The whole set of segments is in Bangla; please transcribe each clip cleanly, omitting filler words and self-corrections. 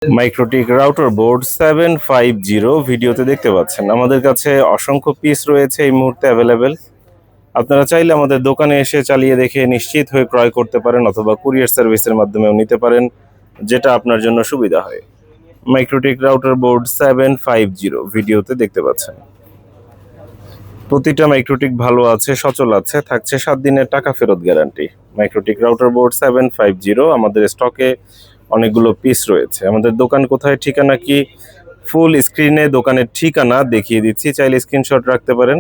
মাইক্রোটিক রাউটার বোর্ড 750 ভিডিওতে দেখতে পাচ্ছেন। আমাদের কাছে অসংখ্য পিস রয়েছে এই মুহূর্তে অ্যাভেলেবেল। আপনারা চাইলে আমাদের দোকানে এসে চালিয়ে দেখে নিশ্চিত হয়ে ক্রয় করতে পারেন, অথবা কুরিয়ার সার্ভিসের মাধ্যমেও নিতে পারেন, যেটা আপনার জন্য সুবিধা হয়। মাইক্রোটিক রাউটার বোর্ড 750 ভিডিওতে দেখতে পাচ্ছেন। প্রতিটা মাইক্রোটিক ভালো আছে, সচল আছে, থাকছে 7 দিনের টাকা ফেরত গ্যারান্টি। মাইক্রোটিক রাউটার বোর্ড 750 আমাদের স্টকে অনেকগুলো পিস রয়েছে। আমাদের দোকান কোথায়, ঠিকানা কি, ফুল স্ক্রিনে দোকানের ঠিকানা দেখিয়ে দিচ্ছি, চাইলে স্ক্রিনশট রাখতে পারেন।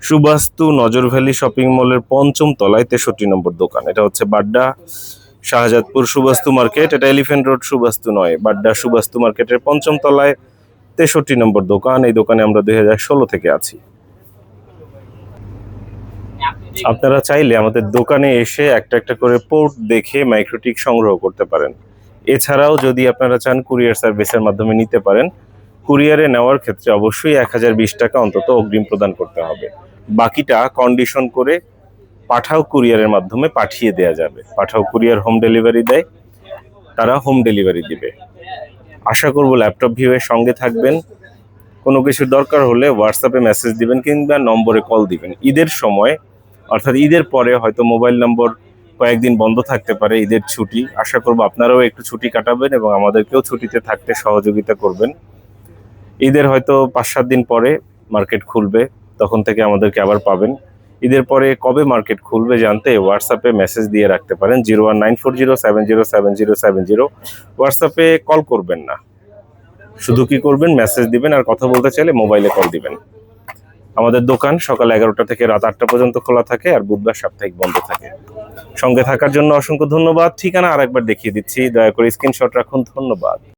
সুবাস্তু নজর ভ্যালি শপিং মলের 5ম তলায় 63 নম্বর দোকান। এটা হচ্ছে বাড্ডা শাহজাদপুর সুবাস্তু মার্কেট। এটা এলিফ্যান্ট রোড সুবাস্তু নয়, বাড্ডা সুবাস্তু মার্কেটের 5ম তলায় 63 নম্বর দোকান। এই দোকানে আমরা 2016 থেকে আছি। আপনারা চাইলে আমাদের দোকানে এসে একটা একটা করে পোর্ট দেখে মাইক্রোটিক সংগ্রহ করতে পারেন। এছাড়াও যদি আপনারা চান কুরিয়ার সার্ভিসের মাধ্যমে নিতে পারেন। কুরিয়ারে নেওয়ার ক্ষেত্রে অবশ্যই 1020 টাকা অন্তত অগ্রিম প্রদান করতে হবে। বাকিটা কন্ডিশন করে পাঠাও কুরিয়ারের মাধ্যমে পাঠিয়ে দেওয়া যাবে। পাঠাও কুরিয়ার হোম ডেলিভারি দেয়, তারা হোম ডেলিভারি দিবে। আশা করব ল্যাপটপ ভিউয়ের সঙ্গে থাকবেন। কোনো কিছুর দরকার হলে হোয়াটসঅ্যাপে মেসেজ দিবেন কিংবা নম্বরে কল দিবেন। ঈদের সময় অর্থাৎ ঈদের পরে হয়তো মোবাইল নম্বর কয়েকদিন বন্ধ থাকতে পারে, ঈদের ছুটি। আশা করব আপনারাও একটু ছুটি কাটাবেন এবং আমাদেরকেও ছুটিতে থাকতে সহযোগিতা করবেন। ঈদের হয়তো 5-7 দিন পরে মার্কেট খুলবে, তখন থেকে আমাদেরকে আবার পাবেন। ঈদের পরে কবে মার্কেট খুলবে জানতে হোয়াটসঅ্যাপে মেসেজ দিয়ে রাখতে পারেন 01940707070। হোয়াটসঅ্যাপে কল করবেন না, শুধু কি করবেন, মেসেজ দিবেন, আর কথা বলতে চাইলে মোবাইলে কল দিবেন। আমাদের দোকান সকাল 11টা থেকে রাত 8টা পর্যন্ত খোলা থাকে, আর বুধবার সাপ্তাহিক বন্ধ থাকে। সঙ্গে থাকার জন্য অসংখ্য ধন্যবাদ। ঠিকানা আরেকবার দেখিয়ে দিচ্ছি, দয়া করে স্ক্রিনশট রাখুন। ধন্যবাদ।